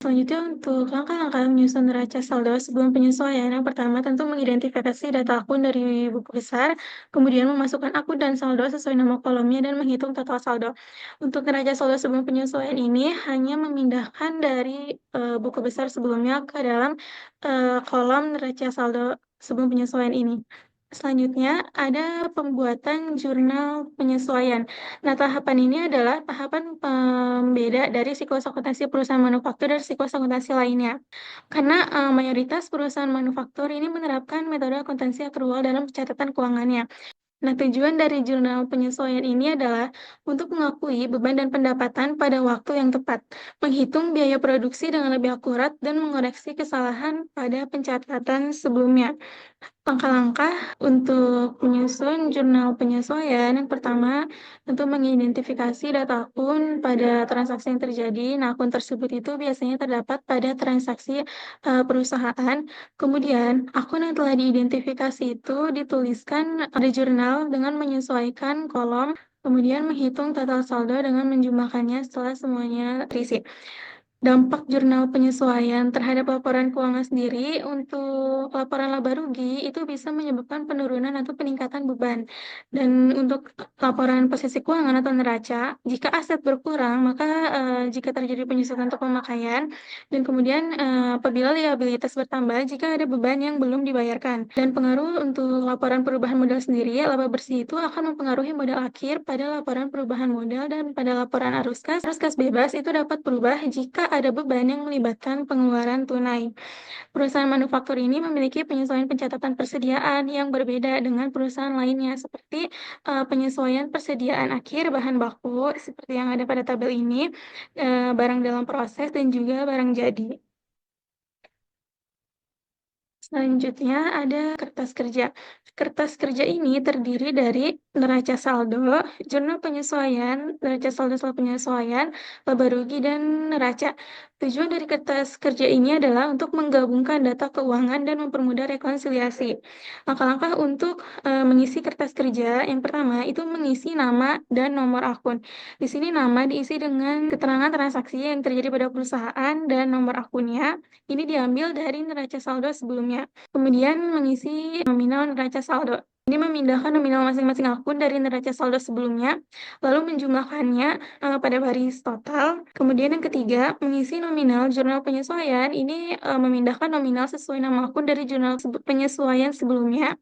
Selanjutnya untuk langkah-langkah menyusun neraca saldo sebelum penyesuaian, yang pertama tentu mengidentifikasi data akun dari buku besar, kemudian memasukkan akun dan saldo sesuai nama kolomnya dan menghitung total saldo. Untuk neraca saldo sebelum penyesuaian ini hanya memindahkan dari buku besar sebelumnya ke dalam kolom neraca saldo sebelum penyesuaian ini. Selanjutnya ada pembuatan jurnal penyesuaian. Nah, tahapan ini adalah tahapan pembeda dari siklus akuntansi perusahaan manufaktur dan siklus akuntansi lainnya. Karena mayoritas perusahaan manufaktur ini menerapkan metode akuntansi akrual dalam pencatatan keuangannya. Nah, tujuan dari jurnal penyesuaian ini adalah untuk mengakui beban dan pendapatan pada waktu yang tepat, menghitung biaya produksi dengan lebih akurat, dan mengoreksi kesalahan pada pencatatan sebelumnya. Langkah-langkah untuk menyusun jurnal penyesuaian, yang pertama tentu mengidentifikasi data akun pada transaksi yang terjadi. Nah, akun tersebut itu biasanya terdapat pada transaksi perusahaan. Kemudian, akun yang telah diidentifikasi itu dituliskan di jurnal dengan menyesuaikan kolom, kemudian menghitung total saldo dengan menjumlahkannya setelah semuanya terisi. Dampak jurnal penyesuaian terhadap laporan keuangan sendiri, untuk laporan laba rugi itu bisa menyebabkan penurunan atau peningkatan beban. Dan untuk laporan posisi keuangan atau neraca, jika aset berkurang, maka jika terjadi penyesuaian untuk pemakaian, dan kemudian apabila liabilitas bertambah jika ada beban yang belum dibayarkan. Dan pengaruh untuk laporan perubahan modal sendiri, laba bersih itu akan mempengaruhi modal akhir pada laporan perubahan modal, dan pada laporan arus kas bebas itu dapat berubah jika ada beban yang melibatkan pengeluaran tunai. Perusahaan manufaktur ini memiliki penyesuaian pencatatan persediaan yang berbeda dengan perusahaan lainnya, seperti penyesuaian persediaan akhir bahan baku seperti yang ada pada tabel ini, barang dalam proses, dan juga barang jadi. Selanjutnya ada kertas kerja. Kertas kerja ini terdiri dari neraca saldo, jurnal penyesuaian, neraca saldo setelah penyesuaian, laba rugi, dan neraca. Tujuan dari kertas kerja ini adalah untuk menggabungkan data keuangan dan mempermudah rekonsiliasi. Langkah-langkah untuk mengisi kertas kerja, yang pertama itu mengisi nama dan nomor akun. Di sini nama diisi dengan keterangan transaksi yang terjadi pada perusahaan, dan nomor akunnya ini diambil dari neraca saldo sebelumnya. Kemudian mengisi nominal neraca saldo. Ini memindahkan nominal masing-masing akun dari neraca saldo sebelumnya, lalu menjumlahkannya pada baris total. Kemudian yang ketiga, mengisi nominal jurnal penyesuaian. Ini memindahkan nominal sesuai nama akun dari jurnal penyesuaian sebelumnya.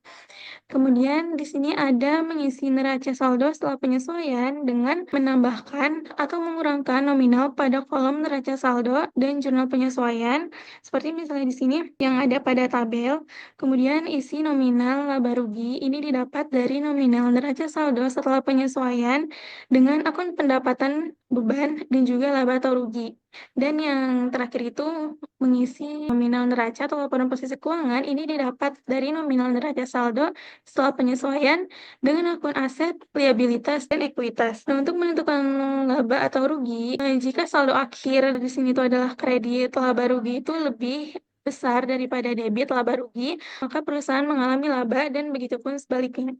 Kemudian di sini ada mengisi neraca saldo setelah penyesuaian dengan menambahkan atau mengurangkan nominal pada kolom neraca saldo dan jurnal penyesuaian, seperti misalnya di sini yang ada pada tabel. Kemudian isi nominal laba rugi ini didapat dari nominal neraca saldo setelah penyesuaian dengan akun pendapatan beban dan juga laba atau rugi. Dan yang terakhir itu mengisi nominal neraca atau laporan posisi keuangan ini didapat dari nominal neraca saldo setelah penyesuaian dengan akun aset, liabilitas, dan ekuitas. Nah, untuk menentukan laba atau rugi, jika saldo akhir di sini itu adalah kredit laba rugi itu lebih besar daripada debit laba rugi, maka perusahaan mengalami laba, dan begitu pun sebaliknya.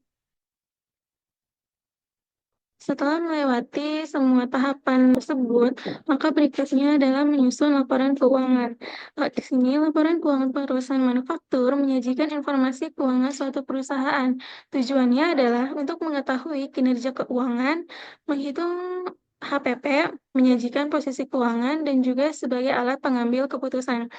Setelah melewati semua tahapan tersebut, maka berikutnya adalah menyusun laporan keuangan. Di sini, laporan keuangan perusahaan manufaktur menyajikan informasi keuangan suatu perusahaan. Tujuannya adalah untuk mengetahui kinerja keuangan, menghitung HPP, menyajikan posisi keuangan, dan juga sebagai alat pengambil keputusan.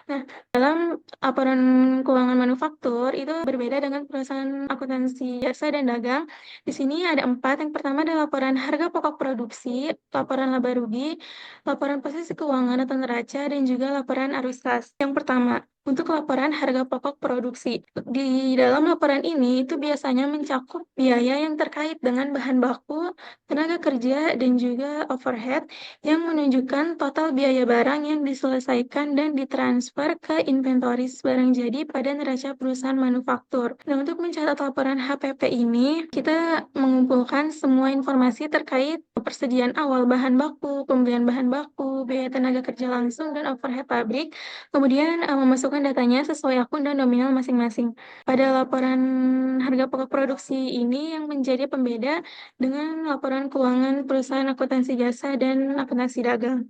Nah, dalam laporan keuangan manufaktur itu berbeda dengan perusahaan akuntansi jasa dan dagang. Di sini ada 4. Yang pertama adalah laporan harga pokok produksi, laporan laba rugi, laporan posisi keuangan atau neraca, dan juga laporan arus kas. Yang pertama, untuk laporan harga pokok produksi. Di dalam laporan ini itu biasanya mencakup biaya yang terkait dengan bahan baku, tenaga kerja, dan juga overhead, yang menunjukkan total biaya barang yang diselesaikan dan ditransfer ke inventoris barang jadi pada neraca perusahaan manufaktur. Nah, untuk mencatat laporan HPP ini, kita mengumpulkan semua informasi terkait persediaan awal bahan baku, pembelian bahan baku, biaya tenaga kerja langsung, dan overhead pabrik, kemudian memasukkan datanya sesuai akun dan nominal masing-masing. Pada laporan harga pokok produksi ini yang menjadi pembeda dengan laporan keuangan perusahaan akuntansi jasa dan akuntansi dagang.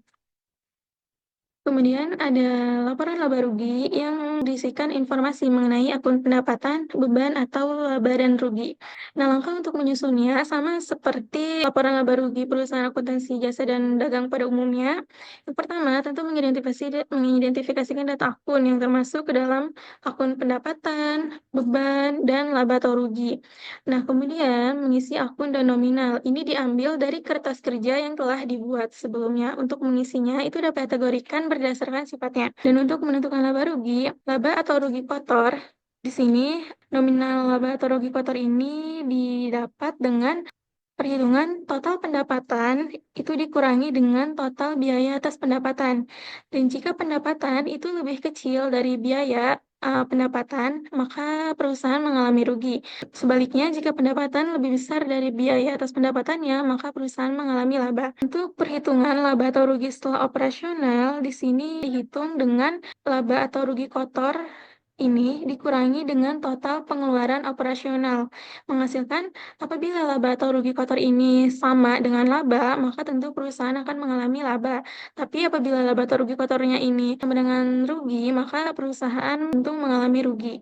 Kemudian ada laporan laba rugi yang berisikan informasi mengenai akun pendapatan, beban, atau laba dan rugi. Nah, langkah untuk menyusunnya sama seperti laporan laba rugi perusahaan akuntansi jasa dan dagang pada umumnya. Yang pertama, tentu mengidentifikasikan data akun yang termasuk ke dalam akun pendapatan, beban, dan laba atau rugi. Nah, kemudian mengisi akun dan nominal. Ini diambil dari kertas kerja yang telah dibuat sebelumnya. Untuk mengisinya, itu dapat kategorikan berdasarkan sifatnya. Dan untuk menentukan laba atau rugi kotor, di sini nominal laba atau rugi kotor ini didapat dengan perhitungan total pendapatan itu dikurangi dengan total biaya atas pendapatan. Dan jika pendapatan itu lebih kecil dari biaya pendapatan, maka perusahaan mengalami rugi. Sebaliknya, jika pendapatan lebih besar dari biaya atas pendapatannya, maka perusahaan mengalami laba. Untuk perhitungan laba atau rugi setelah operasional, di sini dihitung dengan laba atau rugi kotor ini dikurangi dengan total pengeluaran operasional, menghasilkan apabila laba atau rugi kotor ini sama dengan laba, maka tentu perusahaan akan mengalami laba. Tapi apabila laba atau rugi kotornya ini sama dengan rugi, maka perusahaan tentu mengalami rugi.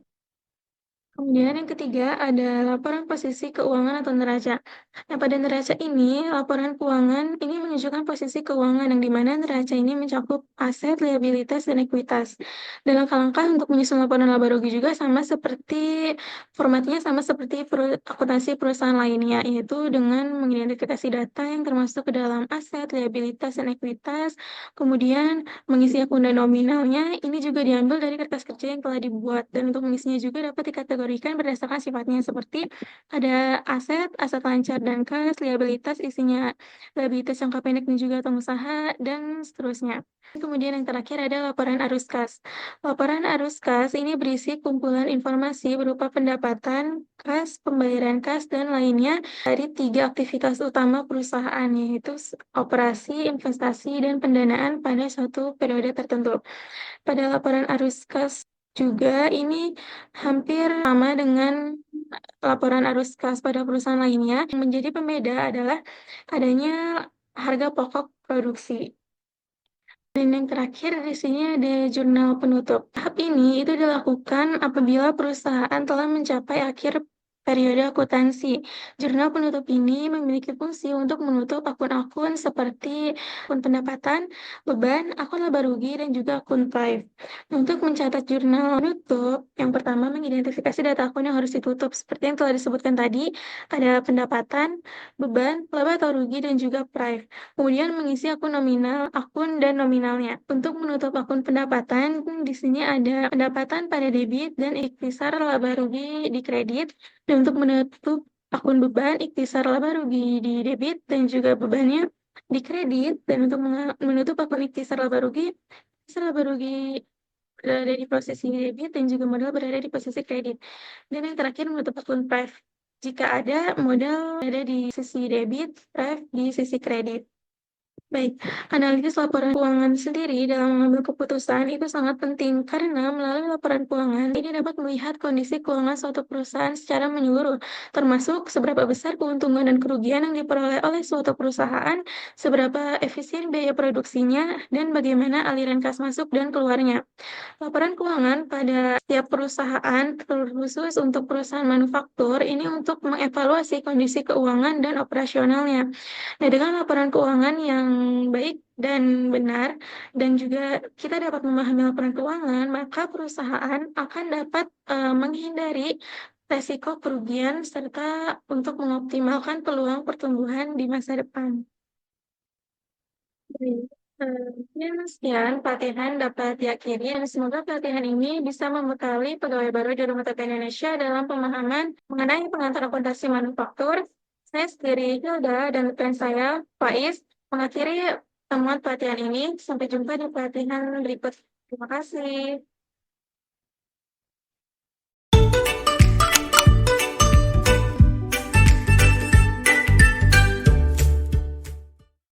Kemudian yang ketiga ada laporan posisi keuangan atau neraca. Nah, pada neraca ini, laporan keuangan ini menunjukkan posisi keuangan yang di mana neraca ini mencakup aset, liabilitas, dan ekuitas. Dan langkah-langkah untuk menyusun laporan laba rugi juga sama seperti formatnya sama seperti akuntansi perusahaan lainnya, yaitu dengan mengidentifikasi data yang termasuk ke dalam aset, liabilitas, dan ekuitas, kemudian mengisi akun dan nominalnya, ini juga diambil dari kertas kerja yang telah dibuat, dan untuk mengisinya juga dapat dikategorikan berdasarkan sifatnya, seperti ada aset, aset lancar dan kas, liabilitas isinya liabilitas jangka pendek dan juga utang usaha, dan seterusnya. Kemudian yang terakhir ada laporan arus kas. Laporan arus kas ini berisi kumpulan informasi berupa pendapatan, kas, pembayaran kas, dan lainnya dari 3 aktivitas utama perusahaan, yaitu operasi, investasi, dan pendanaan pada suatu periode tertentu. Pada laporan arus kas juga ini hampir sama dengan laporan arus kas pada perusahaan lainnya. Yang menjadi pembeda adalah adanya harga pokok produksi. Dan yang terakhir di sini ada jurnal penutup. Tahap ini itu dilakukan apabila perusahaan telah mencapai akhir periode akuntansi. Jurnal penutup ini memiliki fungsi untuk menutup akun-akun seperti akun pendapatan, beban, akun laba rugi, dan juga akun prive. Untuk mencatat jurnal penutup, yang pertama mengidentifikasi data akun yang harus ditutup. Seperti yang telah disebutkan tadi, ada pendapatan, beban, laba atau rugi, dan juga prive. Kemudian mengisi akun nominal, akun dan nominalnya. Untuk menutup akun pendapatan, di sini ada pendapatan pada debit dan ikhtisar laba rugi di kredit. Dan untuk menutup akun beban, ikhtisar laba rugi di debit dan juga bebannya di kredit. Dan untuk menutup akun ikhtisar laba rugi berada di posisi debit dan juga modal berada di posisi kredit. Dan yang terakhir menutup akun pref. Jika ada modal berada di sisi debit, pref di sisi kredit. Baik, analisis laporan keuangan sendiri dalam mengambil keputusan itu sangat penting karena melalui laporan keuangan ini dapat melihat kondisi keuangan suatu perusahaan secara menyeluruh, termasuk seberapa besar keuntungan dan kerugian yang diperoleh oleh suatu perusahaan, seberapa efisien biaya produksinya, dan bagaimana aliran kas masuk dan keluarnya. Laporan keuangan pada setiap perusahaan, terkhusus untuk perusahaan manufaktur, ini untuk mengevaluasi kondisi keuangan dan operasionalnya. Nah, dengan laporan keuangan yang baik dan benar, dan juga kita dapat memahami laporan keuangan, maka perusahaan akan dapat menghindari resiko kerugian serta untuk mengoptimalkan peluang pertumbuhan di masa depan. Baik, mungkin sekian pelatihan dapat diakhiri dan semoga pelatihan ini bisa membekali pegawai baru di Rumah Tangga Indonesia dalam pemahaman mengenai pengantar akuntansi manufaktur. Saya sendiri Hilda dan rekan saya Faiz mengakhiri temuan pelatihan ini. Sampai jumpa di pelatihan berikut. Terima kasih.